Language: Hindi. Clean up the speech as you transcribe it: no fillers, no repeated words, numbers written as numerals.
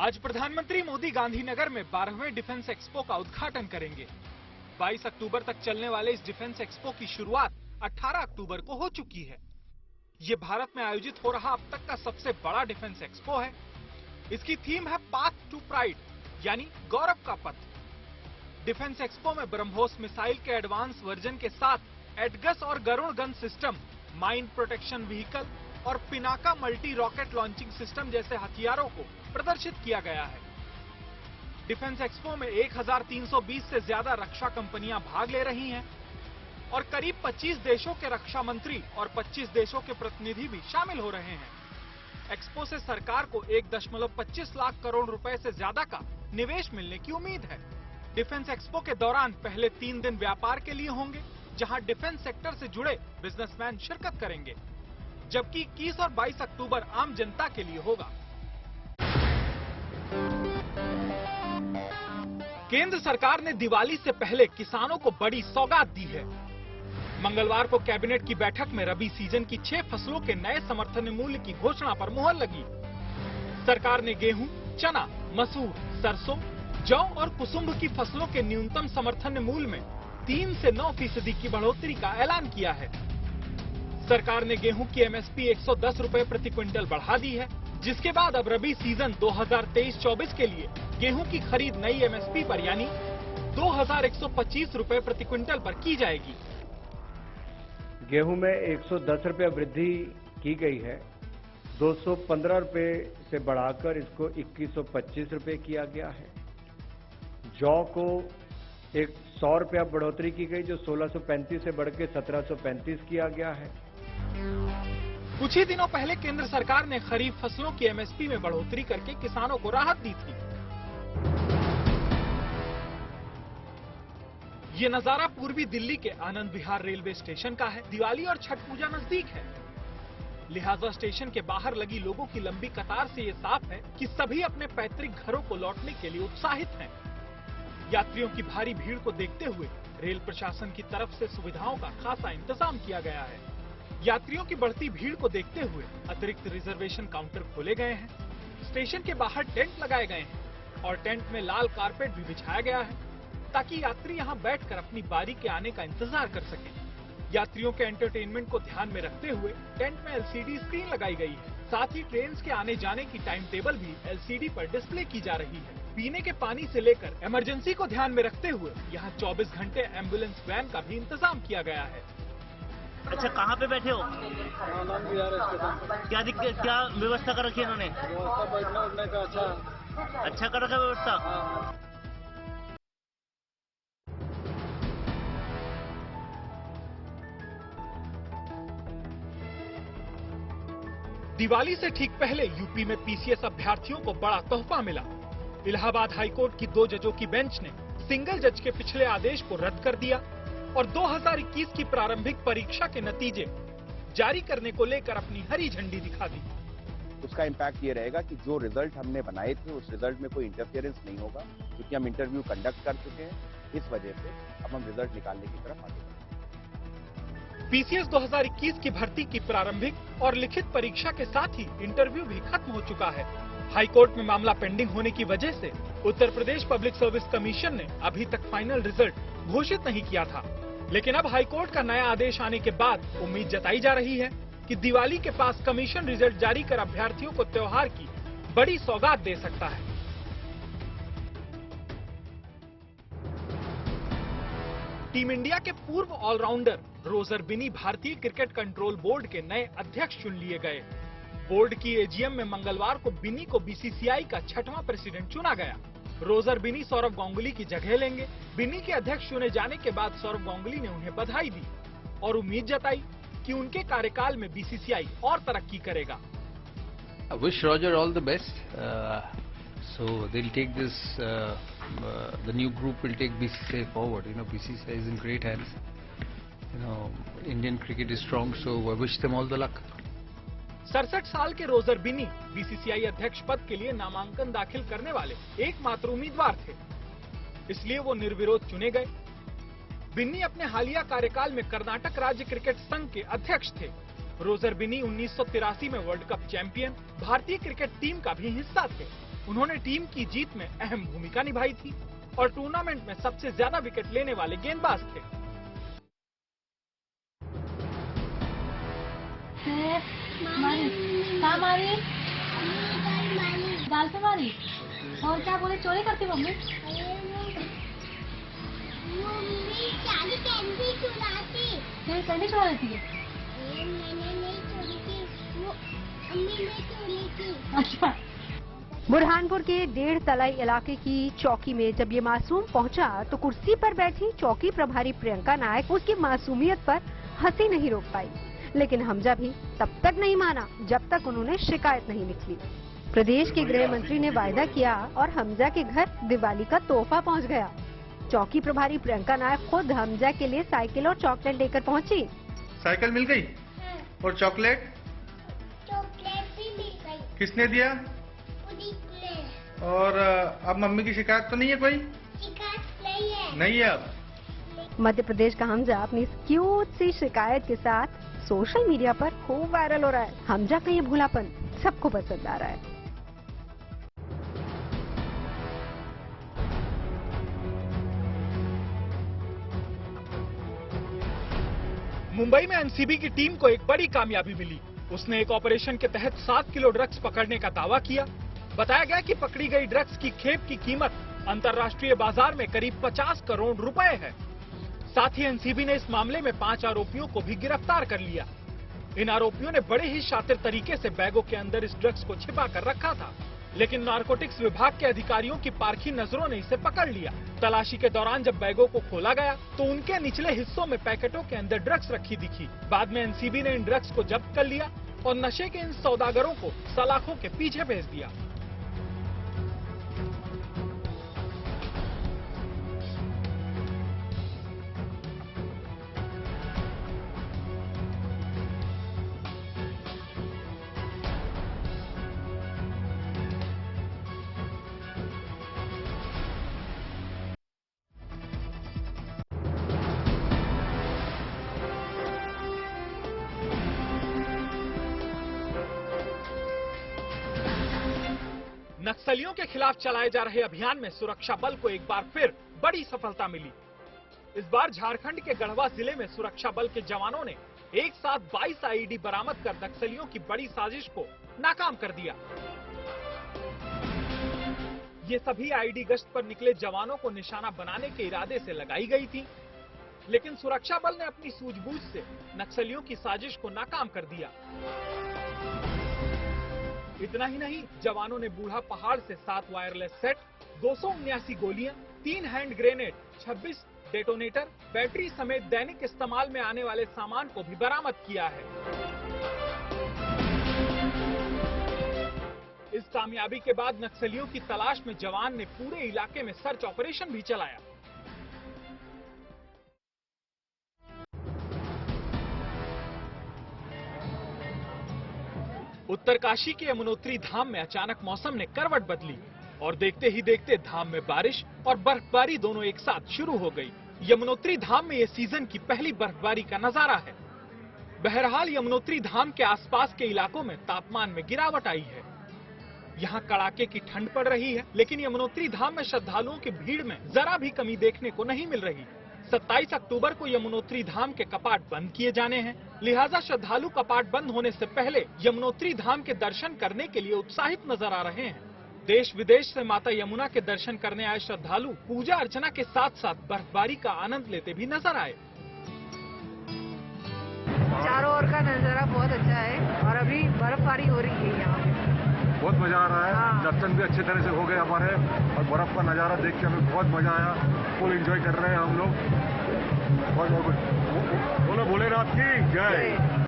आज प्रधानमंत्री मोदी गांधीनगर में 12वें डिफेंस एक्सपो का उद्घाटन करेंगे। 22 अक्टूबर तक चलने वाले इस डिफेंस एक्सपो की शुरुआत 18 अक्टूबर को हो चुकी है। ये भारत में आयोजित हो रहा अब तक का सबसे बड़ा डिफेंस एक्सपो है। इसकी थीम है पाथ टू प्राइड, यानी गौरव का पथ। डिफेंस एक्सपो में ब्रह्मोस मिसाइल के एडवांस वर्जन के साथ एडगस और गरुण gun system, mine protection vehicle और Pinaka multi rocket launching system जैसे हथियारों को प्रदर्शित किया गया है। डिफेंस एक्सपो में 1320 से ज्यादा रक्षा कंपनियां भाग ले रही हैं और करीब 25 देशों के रक्षा मंत्री और 25 देशों के प्रतिनिधि भी शामिल हो रहे हैं। एक्सपो से सरकार को 1.25 लाख करोड़ रुपए से ज्यादा का निवेश मिलने की उम्मीद है। डिफेंस एक्सपो के दौरान पहले 3 दिन व्यापार के लिए होंगे, जहां डिफेंस सेक्टर से जुड़े बिजनेसमैन शिरकत करेंगे, जबकि 21 और 22 अक्टूबर आम जनता के लिए होगा। केंद्र सरकार ने दिवाली से पहले किसानों को बड़ी सौगात दी है। मंगलवार को कैबिनेट की बैठक में रबी सीजन की 6 फसलों के नए समर्थन मूल्य की घोषणा पर मुहर लगी। सरकार ने गेहूं, चना, मसूर, सरसों, जौ और कुसुम्भ की फसलों के न्यूनतम समर्थन मूल्य में 3 से 9% की बढ़ोतरी का ऐलान किया है। सरकार ने गेहूं की एमएसपी 110 रुपए प्रति क्विंटल बढ़ा दी है, जिसके बाद अब रबी सीजन 2023-24 के लिए गेहूं की खरीद नई एमएसपी पर यानी 2125 रुपए प्रति क्विंटल पर की जाएगी। गेहूं में 110 रुपए वृद्धि की गई है। 215 रुपए से बढ़ाकर इसको 2125 रुपए किया गया है। जौ को 100 रुपया बढ़ोतरी की गई, जो 1635 से बढ़ के 1735 किया गया है। कुछ ही दिनों पहले केंद्र सरकार ने खरीफ फसलों की एमएसपी में बढ़ोतरी करके किसानों को राहत दी थी। ये नजारा पूर्वी दिल्ली के आनंद विहार रेलवे स्टेशन का है। दिवाली और छठ पूजा नजदीक है, लिहाजा स्टेशन के बाहर लगी लोगों की लंबी कतार से ये साफ है कि सभी अपने पैतृक घरों को लौटने के लिए उत्साहित हैं। यात्रियों की भारी भीड़ को देखते हुए रेल प्रशासन की तरफ से सुविधाओं का खासा इंतजाम किया गया है। यात्रियों की बढ़ती भीड़ को देखते हुए अतिरिक्त रिजर्वेशन काउंटर खोले गए हैं। स्टेशन के बाहर टेंट लगाए गए हैं और टेंट में लाल कारपेट भी बिछाया गया है, ताकि यात्री यहां बैठकर अपनी बारी के आने का इंतजार कर सकें। यात्रियों के एंटरटेनमेंट को ध्यान में रखते हुए टेंट में एलसीडी स्क्रीन लगाई गई है। साथ ही ट्रेन के आने जाने की टाइम टेबल भी एलसीडी पर डिस्प्ले की जा रही है। पीने के पानी से लेकर इमरजेंसी को ध्यान में रखते हुए यहाँ 24 घंटे एम्बुलेंस वैन का भी इंतजाम किया गया है। अच्छा, कहाँ पे बैठे हो? आनंद विहार स्टेशन। क्या दिक्कत, क्या व्यवस्था कर रखी है इन्होंने? व्यवस्था बैठने उठने का अच्छा कर रखा है व्यवस्था। हाँ। दिवाली से ठीक पहले यूपी में पीसीएस अभ्यर्थियों को बड़ा तोहफा मिला। इलाहाबाद हाईकोर्ट की 2 जजों की बेंच ने सिंगल जज के पिछले आदेश को रद्द कर दिया और 2021 की प्रारंभिक परीक्षा के नतीजे जारी करने को लेकर अपनी हरी झंडी दिखा दी। उसका इम्पैक्ट ये रहेगा कि जो रिजल्ट हमने बनाए थे उस रिजल्ट में कोई इंटरफेरेंस नहीं होगा, क्योंकि हम इंटरव्यू कंडक्ट कर चुके हैं। इस वजह से अब हम रिजल्ट निकालने की तरफ आगे बढ़ेंगे। पीसीएस 2021 की भर्ती की प्रारंभिक और लिखित परीक्षा के साथ ही इंटरव्यू भी खत्म हो चुका है। हाईकोर्ट में मामला पेंडिंग होने की वजह से Uttar Pradesh public service commission ने अभी तक फाइनल रिजल्ट घोषित नहीं किया था, लेकिन अब हाईकोर्ट का नया आदेश आने के बाद उम्मीद जताई जा रही है कि दिवाली के पास कमीशन रिजल्ट जारी कर अभ्यर्थियों को त्योहार की बड़ी सौगात दे सकता है। टीम इंडिया के पूर्व ऑलराउंडर रोजर बिनी भारतीय क्रिकेट कंट्रोल बोर्ड के नए अध्यक्ष चुन लिए गए। बोर्ड की एजीएम में मंगलवार को बिनी को बीसीसीआई का 6वां प्रेसिडेंट चुना गया। रोजर बिनी सौरव गांगुली की जगह लेंगे। बिनी के अध्यक्ष चुने जाने के बाद सौरव गांगुली ने उन्हें बधाई दी और उम्मीद जताई कि उनके कार्यकाल में बीसीसीआई और तरक्की करेगा। I wish Roger all the best. So they'll take this. The new group will take BCCI forward. You know, BCCI is in great hands. You know, Indian cricket is strong, so I wish them all the luck. 67 साल के रोजर बिनी बीसीसीआई अध्यक्ष पद के लिए नामांकन दाखिल करने वाले एकमात्र उम्मीदवार थे, इसलिए वो निर्विरोध चुने गए। बिन्नी अपने हालिया कार्यकाल में कर्नाटक राज्य क्रिकेट संघ के अध्यक्ष थे। रोजर बिनी 1983 में वर्ल्ड कप चैंपियन भारतीय क्रिकेट टीम का भी हिस्सा थे। उन्होंने टीम की जीत में अहम भूमिका निभाई थी और टूर्नामेंट में सबसे ज्यादा विकेट लेने वाले गेंदबाज थे। मारी दाल पे मारी। और क्या बोले, चोरी करती मम्मी? कैंडी चुरा लेती है? मैंने नहीं चोरी की, वो अम्मी ने चोरी की। अच्छा। बुरहानपुर के 1.5 तलाई इलाके की चौकी में जब ये मासूम पहुंचा तो कुर्सी पर बैठी चौकी प्रभारी प्रियंका नायक उसकी मासूमियत पर हंसी नहीं रोक पाई। लेकिन हमजा भी तब तक नहीं माना जब तक उन्होंने शिकायत नहीं निकली। प्रदेश के गृह मंत्री ने वायदा किया और हमजा के घर दिवाली का तोहफा पहुंच गया। चौकी प्रभारी प्रियंका नायक खुद हमजा के लिए साइकिल और चॉकलेट लेकर पहुंची। साइकिल मिल गई? और चॉकलेट? चॉकलेट भी मिल गई। किसने दिया? उदित ने। और अब मम्मी की शिकायत तो नहीं है कोई? शिकायत नहीं है। नहीं है अब। मध्य प्रदेश का हमजा अपनी क्यूट सी शिकायत के साथ सोशल मीडिया पर खूब वायरल हो रहा है। हमजा का ये भोलापन सबको पसंद आ रहा है। मुंबई में एनसीबी की टीम को एक बड़ी कामयाबी मिली। उसने एक ऑपरेशन के तहत 7 किलो ड्रग्स पकड़ने का दावा किया। बताया गया कि पकड़ी गई ड्रग्स की खेप की कीमत अंतर्राष्ट्रीय बाजार में करीब 50 करोड़ रुपए है। साथ ही एनसीबी ने इस मामले में 5 आरोपियों को भी गिरफ्तार कर लिया। इन आरोपियों ने बड़े ही शातिर तरीके से बैगों के अंदर इस ड्रग्स को छिपा कर रखा था, लेकिन नारकोटिक्स विभाग के अधिकारियों की पारखी नजरों ने इसे पकड़ लिया। तलाशी के दौरान जब बैगों को खोला गया तो उनके निचले हिस्सों में पैकेटों के अंदर ड्रग्स रखी दिखी। बाद में एनसीबी ने इन ड्रग्स को जब्त कर लिया और नशे के इन सौदागरों को सलाखों के पीछे भेज दिया। नक्सलियों के खिलाफ चलाए जा रहे अभियान में सुरक्षा बल को एक बार फिर बड़ी सफलता मिली। इस बार झारखंड के गढ़वा जिले में सुरक्षा बल के जवानों ने एक साथ 22 आईईडी बरामद कर नक्सलियों की बड़ी साजिश को नाकाम कर दिया। ये सभी आईईडी गश्त पर निकले जवानों को निशाना बनाने के इरादे से लगाई गई थी, लेकिन सुरक्षा बल ने अपनी सूझबूझ से नक्सलियों की साजिश को नाकाम कर दिया। इतना ही नहीं, जवानों ने बूढ़ा पहाड़ से 7 वायरलेस सेट, 279 गोलियां, 3 हैंड ग्रेनेड, 26 डेटोनेटर, बैटरी समेत दैनिक इस्तेमाल में आने वाले सामान को भी बरामद किया है। इस कामयाबी के बाद नक्सलियों की तलाश में जवान ने पूरे इलाके में सर्च ऑपरेशन भी चलाया। उत्तरकाशी के यमुनोत्री धाम में अचानक मौसम ने करवट बदली और देखते ही देखते धाम में बारिश और बर्फबारी दोनों एक साथ शुरू हो गई। यमुनोत्री धाम में ये सीजन की पहली बर्फबारी का नजारा है। बहरहाल यमुनोत्री धाम के आसपास के इलाकों में तापमान में गिरावट आई है। यहाँ कड़ाके की ठंड पड़ रही है, लेकिन यमुनोत्री धाम में श्रद्धालुओं की भीड़ में जरा भी कमी देखने को नहीं मिल रही। 27 अक्टूबर को यमुनोत्री धाम के कपाट बंद किए जाने हैं, लिहाजा श्रद्धालु कपाट बंद होने से पहले यमुनोत्री धाम के दर्शन करने के लिए उत्साहित नजर आ रहे हैं। देश विदेश से माता यमुना के दर्शन करने आए श्रद्धालु पूजा अर्चना के साथ साथ बर्फबारी का आनंद लेते भी नजर आए। चारों ओर का नजारा बहुत अच्छा है और अभी बर्फबारी हो रही है यहाँ पे। बहुत मजा आ रहा है। दर्शन भी अच्छे तरह से हो गए हमारे और बर्फ का नजारा देख के हमें बहुत मजा आया। फुल एंजॉय कर रहे हैं हम लोग। बोलो भोलेनाथ की जय।